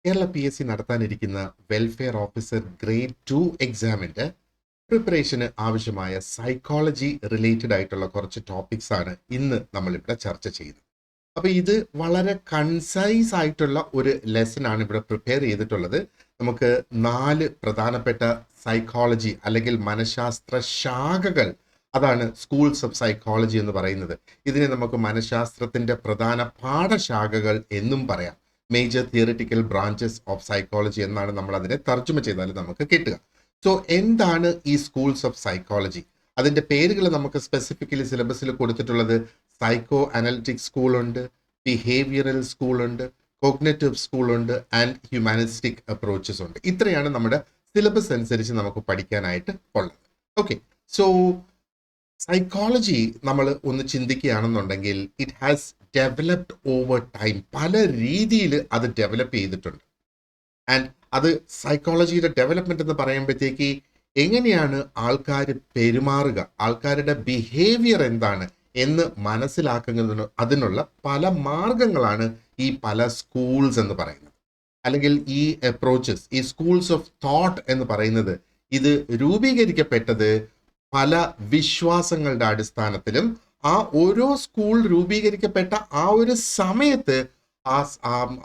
Kerala PSC നടത്താനിരിക്കുന്ന welfare officer grade 2 എക്സാമിന്റെ പ്രിപ്പറേഷന് ആവശ്യമായ സൈക്കോളജി റിലേറ്റഡ് ആയിട്ടുള്ള കുറച്ച് ടോപ്പിക്സ് ആണ് ഇന്ന് നമ്മളിവിടെ ചർച്ച ചെയ്യുന്നത്. അപ്പോൾ ഇത് വളരെ കൺസൈസ് ആയിട്ടുള്ള ഒരു ലെസൺ ആണ് ഇവിടെ പ്രിപ്പയർ ചെയ്തിട്ടുള്ളത്. നമുക്ക് 4 പ്രധാനപ്പെട്ട സൈക്കോളജി അല്ലെങ്കിൽ മനഃശാസ്ത്ര ശാഖകൾ, അതാണ് സ്കൂൾസ് ഓഫ് സൈക്കോളജി എന്ന് പറയുന്നത്. ഇതിനെ നമുക്ക് മനഃശാസ്ത്രത്തിന്റെ പ്രധാന പാഠശാഖകൾ എന്നും പറയാം. Major theoretical branches of psychology എന്നാണ് നമ്മൾ അതിനെ തർജ്ജമ ചെയ്താൽ നമുക്ക് കിട്ടുക. സോ എന്താണ് ഈ സ്കൂൾസ് ഓഫ് സൈക്കോളജി? അതിന്റെ പേരുകൾ നമുക്ക് സ്പെസിഫിക്കലി സിലബസിൽ കൊടുത്തിട്ടുള്ളത് സൈക്കോ അനലിറ്റിക് സ്കൂളുണ്ട്, ബിഹേവിയറൽ സ്കൂളുണ്ട്, കോഗ്നേറ്റീവ് സ്കൂളുണ്ട് ആൻഡ് ഹ്യൂമാനിസ്റ്റിക് അപ്രോച്ചസ് ഉണ്ട്. ഇത്രയാണ് നമ്മുടെ സിലബസ് അനുസരിച്ച് നമുക്ക് പഠിക്കാനായിട്ട് ഉള്ളത്. ഓക്കെ, സോ സൈക്കോളജി നമ്മൾ ഒന്ന് ചിന്തിക്കുകയാണെന്നുണ്ടെങ്കിൽ it has developed over time. പല രീതിയിൽ അത് ഡെവലപ്പ് ചെയ്തിട്ടുണ്ട്. ആൻഡ് അത് സൈക്കോളജിയുടെ ഡെവലപ്മെന്റ് എന്ന് പറയുമ്പോഴത്തേക്ക് എങ്ങനെയാണ് ആൾക്കാർ പെരുമാറുക, ആൾക്കാരുടെ ബിഹേവിയർ എന്താണ് എന്ന് മനസ്സിലാക്കുന്നതിന് അതിനുള്ള പല മാർഗങ്ങളാണ് ഈ പല സ്കൂൾസ് എന്ന് പറയുന്നത്. അല്ലെങ്കിൽ ഈ അപ്രോച്ചസ്, ഈ സ്കൂൾസ് ഓഫ് തോട്ട് എന്ന് പറയുന്നത്, ഇത് രൂപീകരിക്കപ്പെട്ടത് പല വിശ്വാസങ്ങളുടെ അടിസ്ഥാനത്തിലും ആ ഓരോ സ്കൂൾ രൂപീകരിക്കപ്പെട്ട ആ ഒരു സമയത്ത്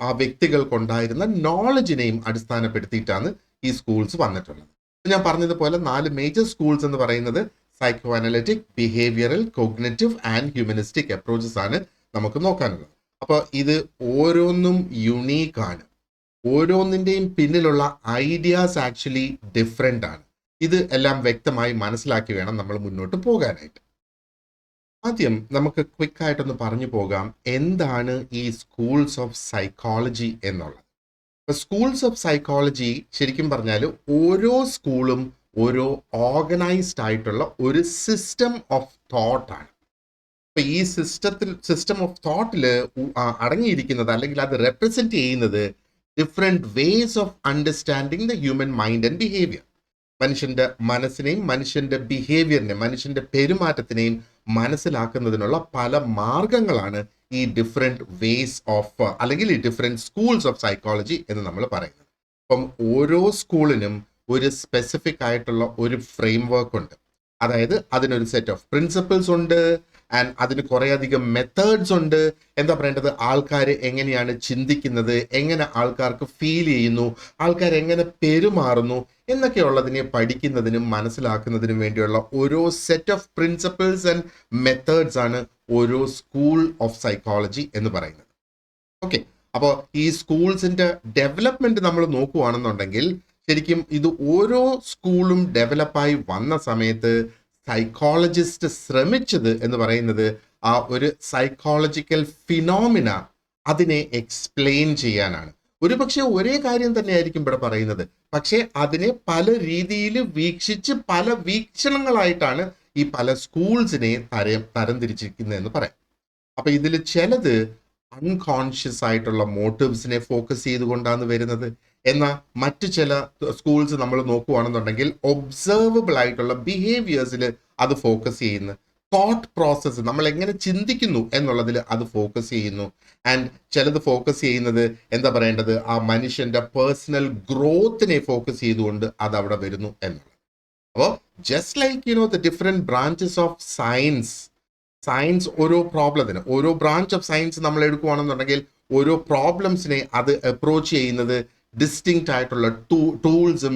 ആ വ്യക്തികൾക്കുണ്ടായിരുന്ന നോളജിനെയും അടിസ്ഥാനപ്പെടുത്തിയിട്ടാണ് ഈ സ്കൂൾസ് വന്നിട്ടുള്ളത്. ഞാൻ പറഞ്ഞതുപോലെ 4 മേജർ സ്കൂൾസ് എന്ന് പറയുന്നത് psycho analytic, behavioural, cognitive and humanistic approaches ആണ് നമുക്ക് നോക്കാനുള്ളത്. അപ്പോൾ ഇത് ഓരോന്നും യുണീക്ക് ആണ്. ഓരോന്നിൻ്റെയും പിന്നിലുള്ള ഐഡിയാസ് ആക്ച്വലി ഡിഫറെൻ്റ് ആണ്. ഇത് എല്ലാം വ്യക്തമായി മനസ്സിലാക്കി വേണം നമ്മൾ മുന്നോട്ട് പോകാനായിട്ട്. ആദ്യം നമുക്ക് ക്വിക്കായിട്ടൊന്ന് പറഞ്ഞു പോകാം എന്താണ് ഈ സ്കൂൾസ് ഓഫ് സൈക്കോളജി എന്നുള്ളത്. സ്കൂൾസ് ഓഫ് സൈക്കോളജി ശരിക്കും പറഞ്ഞാൽ ഓരോ സ്കൂളും ഓരോ ഓർഗനൈസ്ഡ് ആയിട്ടുള്ള ഒരു സിസ്റ്റം ഓഫ് തോട്ടാണ്. അപ്പൊ ഈ സിസ്റ്റം ഓഫ് തോട്ടിൽ അടങ്ങിയിരിക്കുന്നത് അല്ലെങ്കിൽ അത് റെപ്രസെന്റ് ചെയ്യുന്നത് different ways of understanding the human mind and behaviour. മനുഷ്യന്റെ മനസ്സിനെയും മനുഷ്യന്റെ ബിഹേവിയറിനെയും മനുഷ്യന്റെ പെരുമാറ്റത്തിനെയും മനസ്സിലാക്കുന്നതിനുള്ള പല മാർഗങ്ങളാണ് ഈ ഡിഫറെന്റ് വേസ് ഓഫ് അല്ലെങ്കിൽ ഈ ഡിഫറെന്റ് സ്കൂൾസ് ഓഫ് സൈക്കോളജി എന്ന് നമ്മൾ പറയുന്നത്. അപ്പം ഓരോ സ്കൂളിനും ഒരു സ്പെസിഫിക് ആയിട്ടുള്ള ഒരു ഫ്രെയിം വർക്ക് ഉണ്ട്. അതായത് അതിനൊരു സെറ്റ് ഓഫ് പ്രിൻസിപ്പിൾസ് ഉണ്ട് ആൻഡ് അതിന് കുറേയധികം മെത്തേഡ്സ് ഉണ്ട്. എന്താ പറയേണ്ടത്, ആൾക്കാർ എങ്ങനെയാണ് ചിന്തിക്കുന്നത്, എങ്ങനെ ആൾക്കാർക്ക് ഫീൽ ചെയ്യുന്നു, ആൾക്കാർ എങ്ങനെ പെരുമാറുന്നു എന്നൊക്കെയുള്ളതിനെ പഠിക്കുന്നതിനും മനസ്സിലാക്കുന്നതിനും വേണ്ടിയുള്ള ഓരോ set of principles and methods ആണ് ഓരോ സ്കൂൾ ഓഫ് സൈക്കോളജി എന്ന് പറയുന്നത്. ഓക്കെ, അപ്പോൾ ഈ സ്കൂൾസിന്റെ ഡെവലപ്മെന്റ് നമ്മൾ നോക്കുകയാണെന്നുണ്ടെങ്കിൽ ശരിക്കും ഇത് ഓരോ സ്കൂളും ഡെവലപ്പായി വന്ന സമയത്ത് സൈക്കോളജിസ്റ്റ് ശ്രമിച്ചത് എന്ന് പറയുന്നത് ആ ഒരു സൈക്കോളജിക്കൽ ഫിനോമിന അതിനെ എക്സ്പ്ലെയിൻ ചെയ്യാനാണ്. ഒരുപക്ഷെ ഒരേ കാര്യം തന്നെയായിരിക്കും ഇവിടെ പറയുന്നത്, പക്ഷേ അതിനെ പല രീതിയിൽ വീക്ഷിച്ച് പല വീക്ഷണങ്ങളായിട്ടാണ് ഈ പല സ്കൂൾസിനെ തരംതിരിച്ചിരിക്കുന്നതെന്ന് പറയാം. അപ്പൊ ഇതിൽ ചിലത് അൺകോൺഷ്യസ് ആയിട്ടുള്ള മോട്ടീവ്സിനെ ഫോക്കസ് ചെയ്തുകൊണ്ടാണ് വരുന്നത്. എന്നാൽ മറ്റു ചില സ്കൂൾസ് നമ്മൾ നോക്കുകയാണെന്നുണ്ടെങ്കിൽ ഒബ്സർവബിൾ ആയിട്ടുള്ള ബിഹേവിയേഴ്സിൽ അത് ഫോക്കസ് ചെയ്യുന്നു. തോട്ട് പ്രോസസ്സ്, നമ്മൾ എങ്ങനെ ചിന്തിക്കുന്നു എന്നുള്ളതിൽ അത് ഫോക്കസ് ചെയ്യുന്നു. ആൻഡ് ചിലത് ഫോക്കസ് ചെയ്യുന്നത് എന്താ പറയേണ്ടത്, ആ മനുഷ്യന്റെ പേഴ്സണൽ ഗ്രോത്തിനെ ഫോക്കസ് ചെയ്തുകൊണ്ട് അത് അവിടെ വരുന്നു എന്നുള്ളത്. അപ്പോൾ just like the different branches of science ഓരോ പ്രോബ്ലത്തിന്, ഓരോ ബ്രാഞ്ച് ഓഫ് സയൻസ് നമ്മൾ എടുക്കുകയാണെന്നുണ്ടെങ്കിൽ ഓരോ പ്രോബ്ലംസിനെ അത് അപ്രോച്ച് ചെയ്യുന്നത് ഡിസ്റ്റിങ്ക്റ്റ് ആയിട്ടുള്ള ടൂൾസും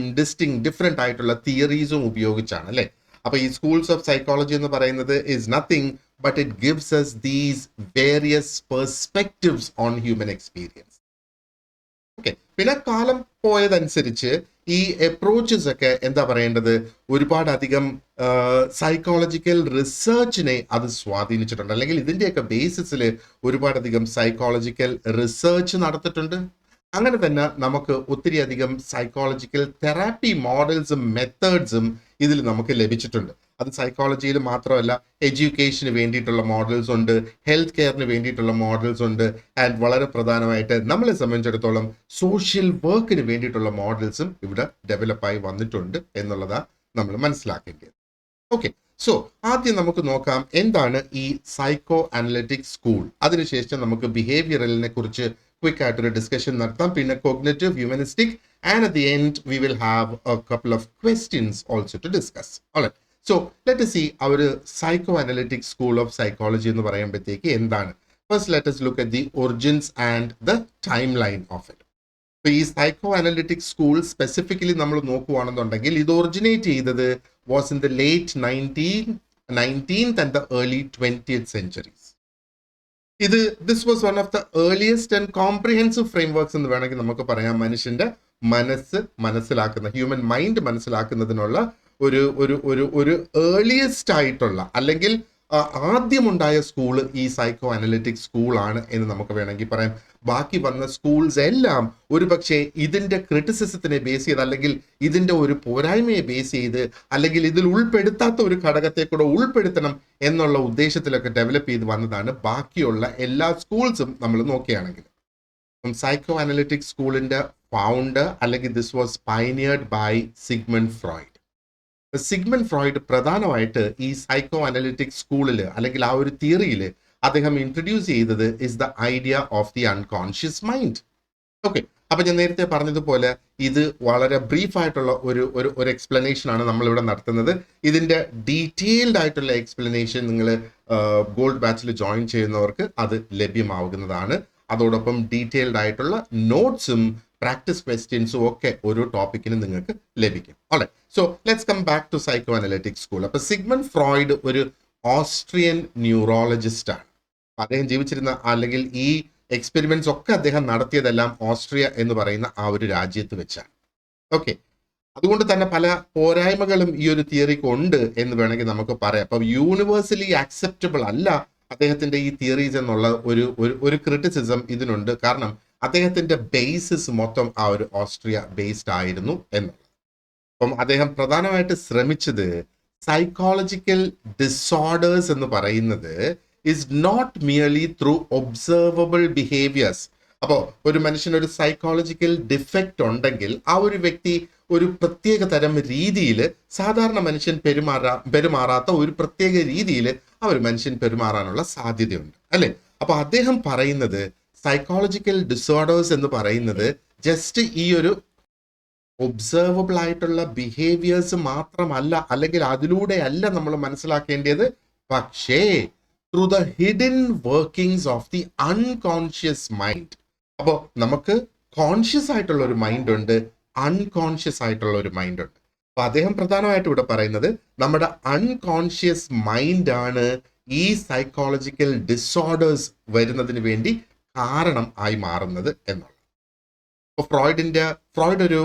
ഡിഫറെന്റ് ആയിട്ടുള്ള തിയറീസും ഉപയോഗിച്ചാണ് അല്ലേ. അപ്പൊ ഈ സ്കൂൾസ് ഓഫ് സൈക്കോളജി എന്ന് പറയുന്നത് is nothing but it gives us these various perspectives on human experience. Okay, പിന്നെ കാലം പോയതനുസരിച്ച് ഈ അപ്രോച്ചസ് ഒക്കെ എന്താ പറയേണ്ടത്, ഒരുപാടധികം സൈക്കോളജിക്കൽ റിസർച്ചിനെ അത് സ്വാധീനിച്ചിട്ടുണ്ട്. അല്ലെങ്കിൽ ഇതിൻ്റെയൊക്കെ ബേസിസിൽ ഒരുപാടധികം സൈക്കോളജിക്കൽ റിസർച്ച് നടത്തിയിട്ടുണ്ട്. അങ്ങനെ തന്നെ നമുക്ക് ഒത്തിരി അധികം സൈക്കോളജിക്കൽ തെറാപ്പി മോഡൽസും മെത്തേഡ്സും ഇതിൽ നമുക്ക് ലഭിച്ചിട്ടുണ്ട്. അത് സൈക്കോളജിയിൽ മാത്രമല്ല, എഡ്യൂക്കേഷന് വേണ്ടിയിട്ടുള്ള മോഡൽസ് ഉണ്ട്, ഹെൽത്ത് കെയറിന് വേണ്ടിയിട്ടുള്ള മോഡൽസ് ഉണ്ട്, ആൻഡ് വളരെ പ്രധാനമായിട്ട് നമ്മളെ സംബന്ധിച്ചിടത്തോളം സോഷ്യൽ വർക്കിന് വേണ്ടിയിട്ടുള്ള മോഡൽസും ഇവിടെ ഡെവലപ്പായി വന്നിട്ടുണ്ട് എന്നുള്ളതാണ് നമ്മൾ മനസ്സിലാക്കേണ്ടത്. ഓക്കെ, സോ ആദ്യം നമുക്ക് നോക്കാം എന്താണ് ഈ സൈക്കോ അനലിറ്റിക് സ്കൂൾ. അതിനുശേഷം നമുക്ക് ബിഹേവിയറലിനെ കുറിച്ച് ക്വിക്ക് ആയിട്ടൊരു ഡിസ്കഷൻ നടത്താം, പിന്നെ cognitive, humanistic, and at the end we will have a couple of questions also to discuss. Alright, so let us see ആ ഒരു psycho analytic school of psychology എന്ന് പറയുമ്പോഴത്തേക്ക് എന്താണ്. First let us look at the origins and the timeline of it. അപ്പോൾ ഈ psycho analytic school specifically നമ്മൾ നോക്കുകയാണെന്നുണ്ടെങ്കിൽ ഇത് ഒറിജിനേറ്റ് ചെയ്തത് was in the late 19th and the early 20th centuries. This was one of the earliest and comprehensive frameworks എന്ന് വേണമെങ്കിൽ നമുക്ക് പറയാം. മനുഷ്യന്റെ മനസ്സിലാക്കുന്ന, ഹ്യൂമൻ മൈൻഡ് മനസ്സിലാക്കുന്നതിനുള്ള ഒരു ഒരു ഒരു ഒരു ഏർലിയസ്റ്റ് ആയിട്ടുള്ള അല്ലെങ്കിൽ ആദ്യമുണ്ടായ സ്കൂള് ഈ സൈക്കോ അനലിറ്റിക് സ്കൂളാണ് എന്ന് നമുക്ക് വേണമെങ്കിൽ പറയാം. ബാക്കി വന്ന സ്കൂൾസ് എല്ലാം ഒരുപക്ഷെ ഇതിന്റെ ക്രിറ്റിസിസത്തിനെ ബേസ് ചെയ്ത് അല്ലെങ്കിൽ ഇതിന്റെ ഒരു പോരായ്മയെ ബേസ് ചെയ്ത് അല്ലെങ്കിൽ ഇതിൽ ഉൾപ്പെടുത്താത്ത ഒരു ഘടകത്തെ കൂടെ ഉൾപ്പെടുത്തണം എന്നുള്ള ഉദ്ദേശത്തിലൊക്കെ ഡെവലപ്പ് ചെയ്ത് വന്നതാണ് ബാക്കിയുള്ള എല്ലാ സ്കൂൾസും നമ്മൾ നോക്കുകയാണെങ്കിൽ. സൈക്കോ അനലിറ്റിക് സ്കൂളിന്റെ ഫൗണ്ടർ അല്ലെങ്കിൽ this was pioneered by Sigmund Freud. Sigmund Freud പ്രധാനമായിട്ട് ഈ സൈക്കോ അനലിറ്റിക് സ്കൂളിൽ അല്ലെങ്കിൽ ആ ഒരു തിയറിയിൽ അദ്ദേഹം ഇൻട്രൊഡ്യൂസ് ചെയ്തത് is the idea of the unconscious mind. Okay, അപ്പൊ ഞാൻ നേരത്തെ പറഞ്ഞതുപോലെ ഇത് വളരെ ബ്രീഫ് ആയിട്ടുള്ള ഒരു എക്സ്പ്ലനേഷൻ ആണ് നമ്മളിവിടെ നടത്തുന്നത്. ഇതിന്റെ ഡീറ്റെയിൽഡ് ആയിട്ടുള്ള എക്സ്പ്ലനേഷൻ നിങ്ങൾ ഗോൾഡ് ബാച്ചിൽ ജോയിൻ ചെയ്യുന്നവർക്ക് അത് ലഭ്യമാവുന്നതാണ്. അതോടൊപ്പം ഡീറ്റെയിൽഡ് ആയിട്ടുള്ള നോട്ട്സും പ്രാക്ടീസ് ക്വസ്റ്റ്യൻസും ഒക്കെ ഓരോ ടോപ്പിക്കിന് നിങ്ങൾക്ക് ലഭിക്കും. Alright, so let's come back to psycho analytic school. അപ്പൊ സിഗ്മണ്ട് ഫ്രോയിഡ് ഒരു ഓസ്ട്രിയൻ ന്യൂറോളജിസ്റ്റ് ആണ്. അദ്ദേഹം ജീവിച്ചിരുന്ന അല്ലെങ്കിൽ ഈ എക്സ്പെരിമെന്റ്സ് ഒക്കെ അദ്ദേഹം നടത്തിയതെല്ലാം ഓസ്ട്രിയ എന്ന് പറയുന്ന ആ ഒരു രാജ്യത്ത് വെച്ചാണ്. ഓക്കെ, അതുകൊണ്ട് തന്നെ പല പോരായ്മകളും ഈ ഒരു തിയറിക്ക് ഉണ്ട് എന്ന് വേണമെങ്കിൽ നമുക്ക് പറയാം. അപ്പൊ യൂണിവേഴ്സലി ആക്സെപ്റ്റബിൾ അല്ല അദ്ദേഹത്തിന്റെ ഈ തിയറീസ് എന്നുള്ള ഒരു ക്രിറ്റിസിസം ഇതിനുണ്ട്. കാരണം അദ്ദേഹത്തിന്റെ ബേസിസ് മൊത്തം ആ ഒരു ഓസ്ട്രിയ ബേസ്ഡ് ആയിരുന്നു എന്നുള്ളത്. അപ്പം അദ്ദേഹം പ്രധാനമായിട്ട് ശ്രമിച്ചത് സൈക്കോളജിക്കൽ ഡിസോർഡേഴ്സ് എന്ന് പറയുന്നത് is not merely through observable behaviours. അപ്പോൾ ഒരു മനുഷ്യനൊരു സൈക്കോളജിക്കൽ ഡിഫക്റ്റ് ഉണ്ടെങ്കിൽ ആ ഒരു വ്യക്തി ഒരു പ്രത്യേക തരം രീതിയിൽ സാധാരണ മനുഷ്യൻ പെരുമാറാത്ത ഒരു പ്രത്യേക രീതിയിൽ ആ ഒരു മനുഷ്യൻ പെരുമാറാനുള്ള സാധ്യതയുണ്ട് അല്ലേ. അപ്പൊ അദ്ദേഹം പറയുന്നത് സൈക്കോളജിക്കൽ ഡിസോർഡേഴ്സ് എന്ന് പറയുന്നത് ജസ്റ്റ് ഈ ഒരു ഒബ്സർവബിൾ ആയിട്ടുള്ള ബിഹേവിയേഴ്സ് മാത്രമല്ല, അല്ലെങ്കിൽ അതിലൂടെയല്ല നമ്മൾ മനസ്സിലാക്കേണ്ടത്, പക്ഷേ through the hidden workings of the unconscious mind. അപ്പോൾ നമുക്ക് കോൺഷ്യസ് ആയിട്ടുള്ള ഒരു മൈൻഡ് ഉണ്ട്, അൺകോൺഷ്യസ് ആയിട്ടുള്ള ഒരു മൈൻഡ് ഉണ്ട്. അപ്പൊ അദ്ദേഹം പ്രധാനമായിട്ട് ഇവിടെ പറയുന്നത് നമ്മുടെ അൺകോൺഷ്യസ് മൈൻഡ് ആണ് ഈ സൈക്കോളജിക്കൽ ഡിസോർഡേഴ്സ് വരുന്നതിന് വേണ്ടി കാരണം ആയി മാറുന്നത് എന്നുള്ളത്. അപ്പോൾ ഫ്രോയിഡ്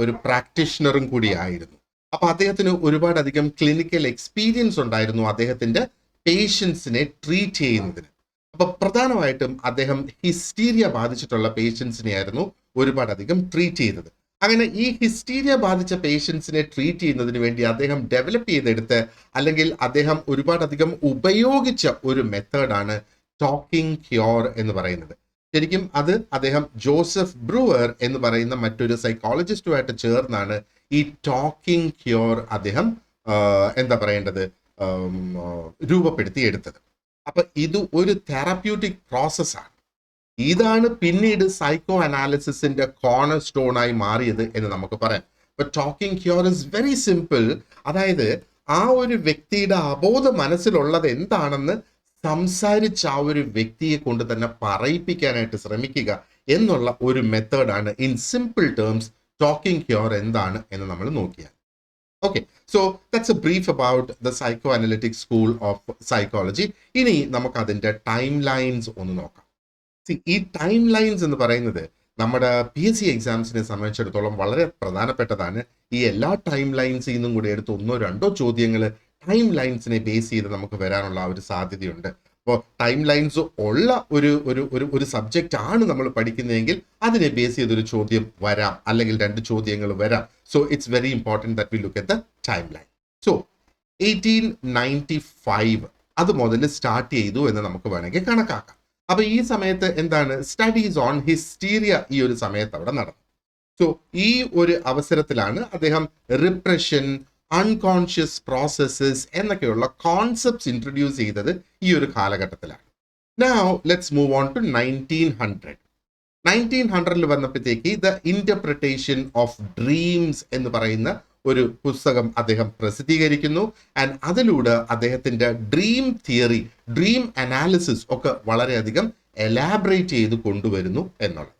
ഒരു പ്രാക്ടീഷണറും കൂടിയായിരുന്നു. അപ്പൊ അദ്ദേഹത്തിന് ഒരുപാടധികം ക്ലിനിക്കൽ എക്സ്പീരിയൻസ് ഉണ്ടായിരുന്നു അദ്ദേഹത്തിന്റെ പേഷ്യൻസിനെ ട്രീറ്റ് ചെയ്യുന്നതിന്. അപ്പൊ പ്രധാനമായിട്ടും അദ്ദേഹം ഹിസ്റ്റീരിയ ബാധിച്ചിട്ടുള്ള പേഷ്യൻസിനെ ആയിരുന്നു ഒരുപാടധികം ട്രീറ്റ് ചെയ്തത്. അങ്ങനെ ഈ ഹിസ്റ്റീരിയ ബാധിച്ച പേഷ്യൻസിനെ ട്രീറ്റ് ചെയ്യുന്നതിന് വേണ്ടി അദ്ദേഹം ഡെവലപ്പ് ചെയ്തെടുത്ത് അല്ലെങ്കിൽ അദ്ദേഹം ഒരുപാടധികം ഉപയോഗിച്ച ഒരു മെത്തേഡാണ് ടോക്കിംഗ് ക്യൂർ എന്ന് പറയുന്നത്. ശരിക്കും അത് അദ്ദേഹം ജോസഫ് ബ്രൂവർ എന്ന് പറയുന്ന മറ്റൊരു സൈക്കോളജിസ്റ്റുമായിട്ട് ചേർന്നാണ് ഈ ടോക്കിംഗ് ക്യൂർ അദ്ദേഹം രൂപപ്പെടുത്തിയെടുത്തത്. അപ്പൊ ഇത് ഒരു തെറാപ്യൂട്ടിക് പ്രോസസ്സാണ്. ഇതാണ് പിന്നീട് സൈക്കോ അനാലിസിസിന്റെ കോർണർ സ്റ്റോൺ ആയി മാറിയത് എന്ന് നമുക്ക് പറയാം. അപ്പൊ talking cure is very simple. അതായത് ആ ഒരു വ്യക്തിയുടെ അബോധ മനസ്സിലുള്ളത് എന്താണെന്ന് സംസാരിച്ച് ആ ഒരു വ്യക്തിയെ കൊണ്ട് തന്നെ പറയിപ്പിക്കാനായിട്ട് ശ്രമിക്കുക എന്നുള്ള ഒരു മെത്തേഡാണ് in simple terms talking cure എന്താണ് എന്ന് നമ്മൾ നോക്കിയാൽ. Okay, so that's a brief about the psycho analytic school of psychology. ഇനി നമുക്ക് അതിന്റെ ടൈം ലൈൻസ് ഒന്ന് നോക്കാം. ഈ ടൈം ലൈൻസ് എന്ന് പറയുന്നത് നമ്മുടെ PSC എക്സാംസിനെ സംബന്ധിച്ചിടത്തോളം വളരെ പ്രധാനപ്പെട്ടതാണ്. ഈ എല്ലാ ടൈം ലൈൻസിൽ നിന്നും കൂടി എടുത്ത് 1-2 ചോദ്യങ്ങൾ ടൈം ലൈൻസിനെ ബേസ് ചെയ്ത് നമുക്ക് വരാനുള്ള ഒരു സാധ്യതയുണ്ട്. അപ്പോൾ ടൈം ലൈൻസ് ഉള്ള ഒരു സബ്ജക്റ്റ് ആണ് നമ്മൾ പഠിക്കുന്നതെങ്കിൽ അതിനെ ബേസ് ചെയ്തൊരു ചോദ്യം വരാം, അല്ലെങ്കിൽ 2 ചോദ്യങ്ങൾ വരാം. So it's very important that we look at the time line. So 1895 അത് മുതൽ സ്റ്റാർട്ട് ചെയ്തു എന്ന് നമുക്ക് വേണമെങ്കിൽ കണക്കാക്കാം. അപ്പൊ ഈ സമയത്ത് എന്താണ്, സ്റ്റഡീസ് ഓൺ ഹിസ്റ്റീരിയ ഈ ഒരു സമയത്ത് അവിടെ നടന്നു. സോ ഈ ഒരു അവസരത്തിലാണ് അദ്ദേഹം റിപ്രഷൻ, അൺകോൺഷ്യസ് പ്രോസസ്സസ് എന്നൊക്കെയുള്ള കോൺസെപ്റ്റ്സ് ഇൻട്രൊഡ്യൂസ് ചെയ്തത് ഈ ഒരു കാലഘട്ടത്തിലാണ്. Now let's move on to 1900. 1900 വന്നപ്പോഴത്തേക്ക് ദ ഇന്റർപ്രിട്ടേഷൻ ഓഫ് ഡ്രീംസ് എന്ന് പറയുന്ന ഒരു പുസ്തകം അദ്ദേഹം പ്രസിദ്ധീകരിക്കുന്നു. ആൻഡ് അതിലൂടെ അദ്ദേഹത്തിന്റെ ഡ്രീം തിയറി, ഡ്രീം അനാലിസിസ് ഒക്കെ വളരെയധികം എലാബറേറ്റ് ചെയ്ത് കൊണ്ടുവരുന്നു എന്നുള്ളത്.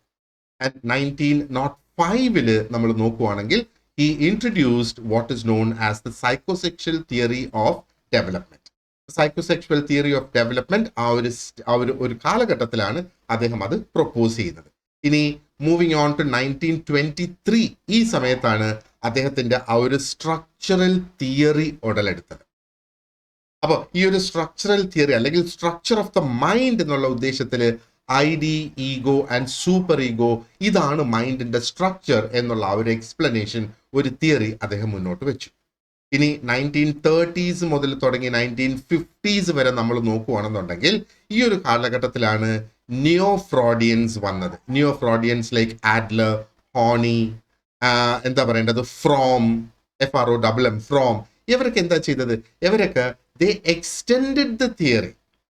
ആൻഡ് 1905 നമ്മൾ നോക്കുവാണെങ്കിൽ he introduced what is known as the psychosexual theory of development. Psychosexual theory of development ഒരു കാലഘട്ടത്തിലാണ് അദ്ദേഹം അത് പ്രൊപ്പോസ് ചെയ്യുന്നത്. ഇനി മൂവിങ് ഓൺ ടു 1923 ഈ സമയത്താണ് അദ്ദേഹത്തിന്റെ ആ ഒരു സ്ട്രക്ചറൽ തിയറി ഉടലെടുത്തത്. അപ്പോൾ ഈ ഒരു സ്ട്രക്ചറൽ തിയറി അല്ലെങ്കിൽ സ്ട്രക്ചർ ഓഫ് ദ മൈൻഡ് എന്നുള്ള ഉദ്ദേശത്തിൽ ID, ego and super ego, ഇതാണ് മൈൻഡിന്റെ സ്ട്രക്ചർ എന്നുള്ള ആ ഒരു എക്സ്പ്ലനേഷൻ, ഒരു തിയറി അദ്ദേഹം മുന്നോട്ട് വെച്ചു. ഇനി 1930s മുതൽ തുടങ്ങി 1950s വരെ നമ്മൾ നോക്കുകയാണെന്നുണ്ടെങ്കിൽ ഈ ഒരു കാലഘട്ടത്തിലാണ് നിയോ ഫ്രോഡിയൻസ് വന്നത്. Neo Freudians like Adler, Horney, എന്താ പറയേണ്ടത്, ഫ്രോം, FROM, ഫ്രോം, ഇവരൊക്കെ എന്താ ചെയ്തത്? ഇവരൊക്കെ ദേ എക്സ്റ്റെൻഡഡ് ദ തിയറി.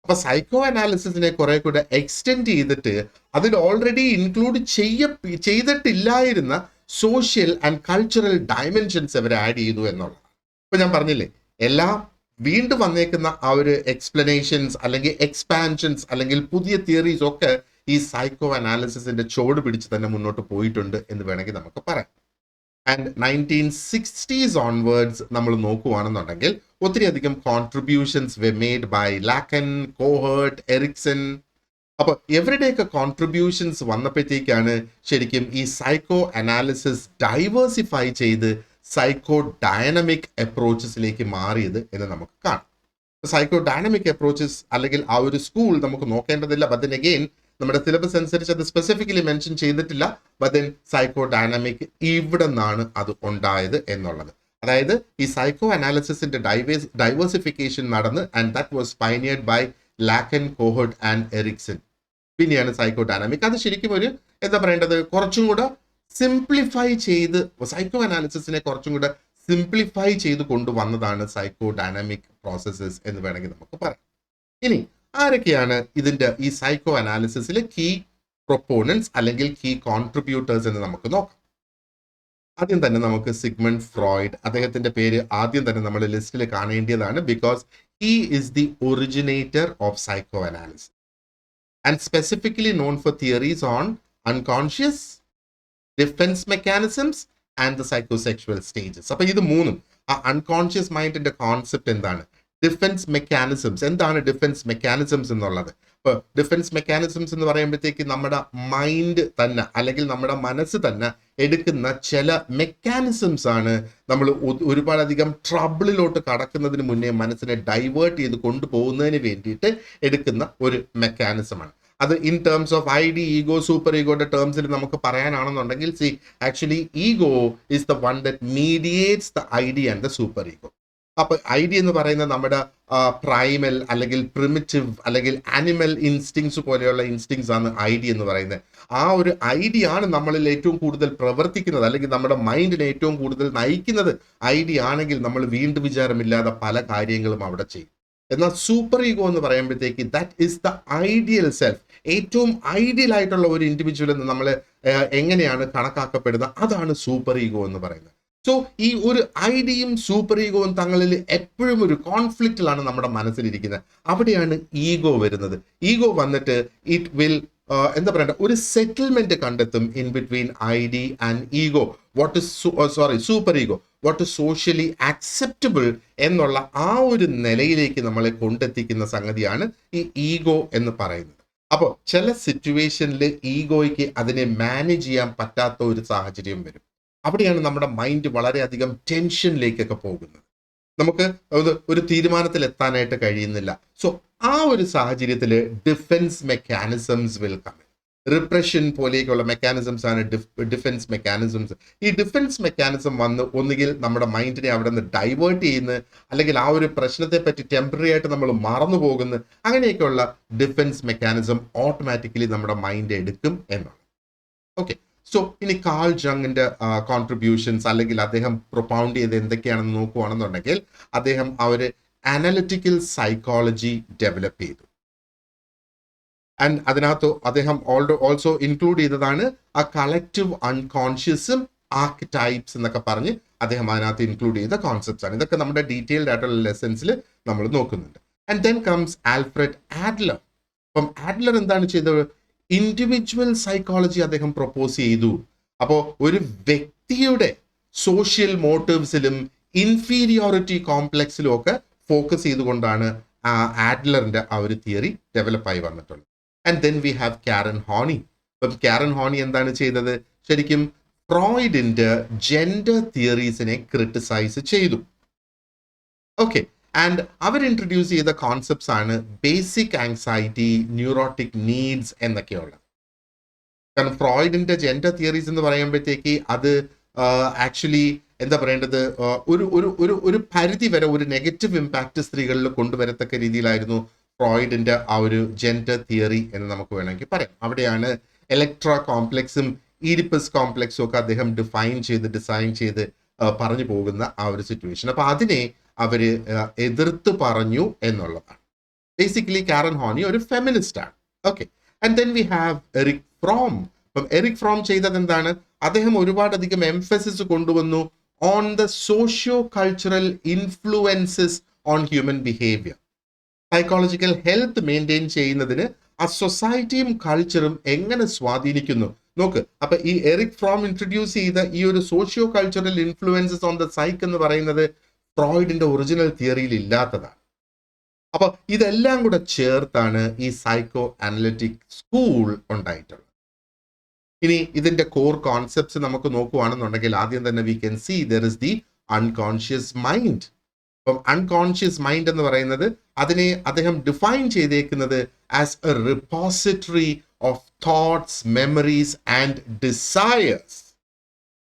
അപ്പൊ സൈക്കോ അനാലിസിസിനെ കുറെ കൂടെ എക്സ്റ്റെൻഡ് ചെയ്തിട്ട് അതിൽ ഓൾറെഡി ഇൻക്ലൂഡ് ചെയ്തിട്ടില്ലായിരുന്ന സോഷ്യൽ ആൻഡ് കൾച്ചറൽ ഡയമെൻഷൻസ് അവർ ആഡ് ചെയ്തു എന്നുള്ളത്. ഇപ്പൊ ഞാൻ പറഞ്ഞില്ലേ, എല്ലാം വീണ്ടും വന്നേക്കുന്ന ആ ഒരു എക്സ്പ്ലനേഷൻസ് അല്ലെങ്കിൽ എക്സ്പാൻഷൻസ് അല്ലെങ്കിൽ പുതിയ തിയറീസ് ഒക്കെ ഈ സൈക്കോ അനാലിസിസിന്റെ ചോട് പിടിച്ച് തന്നെ മുന്നോട്ട് പോയിട്ടുണ്ട് എന്ന് വേണമെങ്കിൽ നമുക്ക് പറയാം. ആൻഡ് 1960s ഓൺവേർഡ്സ് നമ്മൾ നോക്കുകയാണെന്നുണ്ടെങ്കിൽ ഒത്തിരി അധികം കോൺട്രിബ്യൂഷൻസ് വെ മെയ്ഡ് ബൈ ലാക്കൻ, കോഹേർട്ട്, എറിക്സൺ. അപ്പൊ ഇവരുടെയൊക്കെ കോൺട്രിബ്യൂഷൻസ് വന്നപ്പോഴത്തേക്കാണ് ശരിക്കും ഈ സൈക്കോ അനാലിസിസ് ഡൈവേഴ്സിഫൈ ചെയ്ത് സൈക്കോ ഡൈനമിക് അപ്രോച്ചസിലേക്ക് മാറിയത് എന്ന് നമുക്ക് കാണാം. സൈക്കോ ഡൈനമിക് അപ്രോച്ചസ് അല്ലെങ്കിൽ ആ ഒരു സ്കൂൾ നമുക്ക് നോക്കേണ്ടതില്ല. ബട്ട് ദെൻ അഗെയിൻ നമ്മുടെ സിലബസ് അനുസരിച്ച് അത് സ്പെസിഫിക്കലി മെൻഷൻ ചെയ്തിട്ടില്ല. ബട്ട് ദെൻ സൈക്കോ ഡൈനമിക് ഇവിടെ നിന്നാണ് അത് ഉണ്ടായത് എന്നുള്ളത്. അതായത് ഈ സൈക്കോ അനാലിസിസിന്റെ ഡൈവേഴ്സിഫിക്കേഷൻ നടന്ന് and that was pioneered by Lacan, Kohut and Erikson. പിന്നെയാണ് സൈക്കോ ഡൈനാമിക്. അത് ശരിക്കും ഒരു എന്താ പറയേണ്ടത്, കുറച്ചും കൂടെ സിംപ്ലിഫൈ ചെയ്ത് സൈക്കോ അനാലിസിസിനെ കുറച്ചും കൂടെ സിംപ്ലിഫൈ ചെയ്ത് കൊണ്ടുവന്നതാണ് സൈക്കോ ഡൈനാമിക് പ്രോസസ്സസ് എന്ന് വേണമെങ്കിൽ നമുക്ക് പറയാം. ഇനി ആരൊക്കെയാണ് ഇതിന്റെ ഈ സൈക്കോ അനാലിസിസിലെ കീ പ്രൊപ്പോണൻസ് അല്ലെങ്കിൽ കീ കോൺട്രിബ്യൂട്ടേഴ്സ് എന്ന് നമുക്ക് നോക്കാം. ആദ്യം തന്നെ നമുക്ക് സിഗ്മണ്ട് ഫ്രോയിഡ്, അദ്ദേഹത്തിന്റെ പേര് ആദ്യം തന്നെ നമ്മൾ ലിസ്റ്റിൽ കാണേണ്ടതാണ്. Because he is the originator of psycho analysis and specifically known for theories on unconscious, defence mechanisms and the psychosexual stages. അപ്പൊ ഇത് മൂന്നും ആ അൺകോൺഷ്യസ് മൈൻഡിന്റെ കോൺസെപ്റ്റ് എന്താണ്, ഡിഫൻസ് മെക്കാനിസംസ് എന്താണ്, ഡിഫൻസ് മെക്കാനിസംസ് എന്നുള്ളത്. ഇപ്പോൾ ഡിഫൻസ് മെക്കാനിസംസ് എന്ന് പറയുമ്പോഴത്തേക്ക് നമ്മുടെ മൈൻഡ് തന്നെ അല്ലെങ്കിൽ നമ്മുടെ മനസ്സ് തന്നെ എടുക്കുന്ന ചില മെക്കാനിസംസ് ആണ് നമ്മൾ ഒരുപാടധികം ട്രബിളിലോട്ട് കടക്കുന്നതിന് മുന്നേ മനസ്സിനെ ഡൈവേർട്ട് ചെയ്ത് കൊണ്ടുപോകുന്നതിന് വേണ്ടിയിട്ട് എടുക്കുന്ന ഒരു മെക്കാനിസമാണ്. അത് in terms of ID, ego, super ഈഗോയുടെ ടേംസിൽ നമുക്ക് പറയാനാണെന്നുണ്ടെങ്കിൽ actually ego is the one that mediates the ID and the super ego. അപ്പൊ ID എന്ന് പറയുന്നത് നമ്മുടെ പ്രൈമൽ അല്ലെങ്കിൽ പ്രിമിറ്റീവ് അല്ലെങ്കിൽ ആനിമൽ ഇൻസ്റ്റിങ്സ് പോലെയുള്ള ഇൻസ്റ്റിങ്സ് ആണ് ID എന്ന് പറയുന്നത്. ആ ഒരു ID ആണ് നമ്മളിൽ ഏറ്റവും കൂടുതൽ പ്രവർത്തിക്കുന്നത് അല്ലെങ്കിൽ നമ്മുടെ മൈൻഡിനെ ഏറ്റവും കൂടുതൽ നയിക്കുന്നത് ID ആണെങ്കിൽ നമ്മൾ വീണ്ടും വിചാരമില്ലാതെ പല കാര്യങ്ങളും അവിടെ ചെയ്യും. എന്നാൽ സൂപ്പർ ഈഗോ എന്ന് പറയുമ്പോഴത്തേക്ക് that is the ideal self, ഏറ്റവും ഐഡിയൽ ആയിട്ടുള്ള ഒരു ഇൻഡിവിജ്വൽ എന്ന് നമ്മൾ എങ്ങനെയാണ് കണക്കാക്കപ്പെടുന്നത്, അതാണ് സൂപ്പർ ഈഗോ എന്ന് പറയുന്നത്. സോ ഈ ഒരു ഐഡിയും സൂപ്പർ ഈഗോയും തങ്ങളിൽ എപ്പോഴും ഒരു കോൺഫ്ലിക്റ്റിലാണ് നമ്മുടെ മനസ്സിലിരിക്കുന്നത്. അവിടെയാണ് ഈഗോ വരുന്നത്. ഈഗോ വന്നിട്ട് ഇറ്റ് വിൽ എന്താ പറയണ്ട ഒരു സെറ്റിൽമെന്റ് കണ്ടെത്തും in between ID and ego, what is super ego, what is socially acceptable എന്നുള്ള ആ ഒരു നിലയിലേക്ക് നമ്മളെ കൊണ്ടെത്തിക്കുന്ന സംഗതിയാണ് ഈ ഈഗോ എന്ന് പറയുന്നത്. അപ്പോൾ ചില സിറ്റുവേഷനിൽ ഈഗോയ്ക്ക് അതിനെ മാനേജ് ചെയ്യാൻ പറ്റാത്ത ഒരു സാഹചര്യം വരും. അവിടെയാണ് നമ്മുടെ മൈൻഡ് വളരെയധികം ടെൻഷനിലേക്കൊക്കെ പോകുന്നത്. നമുക്ക് ഒരു തീരുമാനത്തിൽ എത്താനായിട്ട് കഴിയുന്നില്ല. സോ ആ ഒരു സാഹചര്യത്തിൽ defence mechanisms will come in. Repression പോലെയൊക്കെയുള്ള മെക്കാനിസംസ് ആണ് ഡിഫൻസ് മെക്കാനിസംസ്. ഈ ഡിഫൻസ് മെക്കാനിസം വന്ന് ഒന്നുകിൽ നമ്മുടെ മൈൻഡിനെ അവിടെ നിന്ന് ഡൈവേർട്ട് ചെയ്യുന്നു, അല്ലെങ്കിൽ ആ ഒരു പ്രശ്നത്തെ പറ്റി ടെമ്പററി ആയിട്ട് നമ്മൾ മറന്നു പോകുന്നു. അങ്ങനെയൊക്കെയുള്ള ഡിഫൻസ് മെക്കാനിസം ഓട്ടോമാറ്റിക്കലി നമ്മുടെ മൈൻഡ് എടുക്കും എന്നാണ്. ഓക്കെ, സോ ഇനി കാൾ ജങ്ങിന്റെ കോൺട്രിബ്യൂഷൻസ് അല്ലെങ്കിൽ അദ്ദേഹം പ്രൊപ്പൗണ്ട് ചെയ്ത് എന്തൊക്കെയാണെന്ന് നോക്കുകയാണെന്നുണ്ടെങ്കിൽ അദ്ദേഹം അനലിറ്റിക്കൽ സൈക്കോളജി ഡെവലപ്പ് ചെയ്തു. ആൻഡ് അതിനകത്ത് അദ്ദേഹം ഓൾസോ ഇൻക്ലൂഡ് ചെയ്തതാണ് ആ കളക്റ്റീവ് അൺകോൺഷ്യസും ആർക്കിടൈപ്സ് എന്നൊക്കെ പറഞ്ഞ് അദ്ദേഹം അതിനകത്ത് ഇൻക്ലൂഡ് ചെയ്ത കോൺസെപ്റ്റ്സ് ആണ്. ഇതൊക്കെ നമ്മുടെ ഡീറ്റെയിൽഡ് ആയിട്ടുള്ള ലെസൺസിൽ നമ്മൾ നോക്കുന്നുണ്ട്. And then comes Alfred Adler. അപ്പം ആഡ്ലർ എന്താണ് ചെയ്തത്? ഇൻഡിവിജ്വൽ സൈക്കോളജി അദ്ദേഹം പ്രൊപ്പോസ് ചെയ്തു. അപ്പോൾ ഒരു വ്യക്തിയുടെ സോഷ്യൽ മോട്ടീവ്സിലും ഇൻഫീരിയോറിറ്റി കോംപ്ലക്സിലും ഒക്കെ ഫോക്കസ് ചെയ്തുകൊണ്ടാണ് ആഡ്ലറിന്റെ ആ ഒരു തിയറി ഡെവലപ്പായി വന്നിട്ടുള്ളത്. And then we have Karen Horney. അപ്പം കാരൻ ഹോണി എന്താണ് ചെയ്തത്? ശരിക്കും ഫ്രോയിഡിന്റെ ജെൻഡർ തിയറീസിനെ ക്രിട്ടിസൈസ് ചെയ്തു. ഓക്കെ, ആൻഡ് അവർ ഇൻട്രൊഡ്യൂസ് ചെയ്ത കോൺസെപ്റ്റ്സ് ആണ് ബേസിക് ആങ്സൈറ്റി, ന്യൂറോട്ടിക് നീഡ്സ് എന്നൊക്കെയുള്ളത്. കാരണം ഫ്രോയിഡിന്റെ ജെൻഡർ തിയറീസ് എന്ന് പറയുമ്പോഴത്തേക്ക് അത് ആക്ച്വലി എന്താ പറയേണ്ടത്, ഒരു ഒരു ഒരു ഒരു പരിധി വരെ ഒരു നെഗറ്റീവ് ഇമ്പാക്റ്റ് സ്ത്രീകളിൽ കൊണ്ടുവരത്തക്ക രീതിയിലായിരുന്നു ഫ്രോയിഡിന്റെ ആ ഒരു ജെൻഡർ തിയറി എന്ന് നമുക്ക് വേണമെങ്കിൽ പറയാം. അവിടെയാണ് ഇലക്ട്ര കോംപ്ലക്സും ഈഡിപ്പസ് കോംപ്ലക്സും ഒക്കെ അദ്ദേഹം ഡിസൈൻ ചെയ്ത് പറഞ്ഞു പോകുന്ന ആ ഒരു സിറ്റുവേഷൻ. അപ്പൊ അതിനെ അവര് എതിർത്ത് പറഞ്ഞു എന്നുള്ളതാണ്. ബേസിക്കലി കാരൻ ഹോണി ഒരു ഫെമിനിസ്റ്റ് ആണ്. Okay, and then we have Erich Fromm. അപ്പം എറിക് ഫ്രോം ചെയ്തത് എന്താണ്? അദ്ദേഹം ഒരുപാടധികം എംഫസിസ് കൊണ്ടുവന്നു on the socio cultural influences on human behaviour. Psychological health maintain ചെയ്യുന്നതിന് ആ സൊസൈറ്റിയും കൾച്ചറും എങ്ങനെ സ്വാധീനിക്കുന്നു നോക്ക്. അപ്പൊ ഈ എറിക് ഫ്രോം ഇൻട്രൊഡ്യൂസ് ചെയ്ത ഈ ഒരു socio cultural influences on the psyche എന്ന് പറയുന്നത് ഫ്രോയിഡിന്റെ ഒറിജിനൽ തിയറിയിൽ ഇല്ലാത്തതാണ്. അപ്പൊ ഇതെല്ലാം കൂടെ ചേർത്താണ് ഈ സൈക്കോ അനലിറ്റിക് സ്കൂൾ ഉണ്ടായിട്ടുള്ളത്. ഇനി ഇതിന്റെ കോർ കോൺസെപ്റ്റ്സ് നമുക്ക് നോക്കുകയാണെന്നുണ്ടെങ്കിൽ ആദ്യം തന്നെ we can see there is the unconscious mind. അപ്പം അൺകോൺഷ്യസ് മൈൻഡ് എന്ന് പറയുന്നത് അതിനെ അദ്ദേഹം ഡിഫൈൻ ചെയ്തേക്കുന്നത് as a repository of thoughts, memories and desires.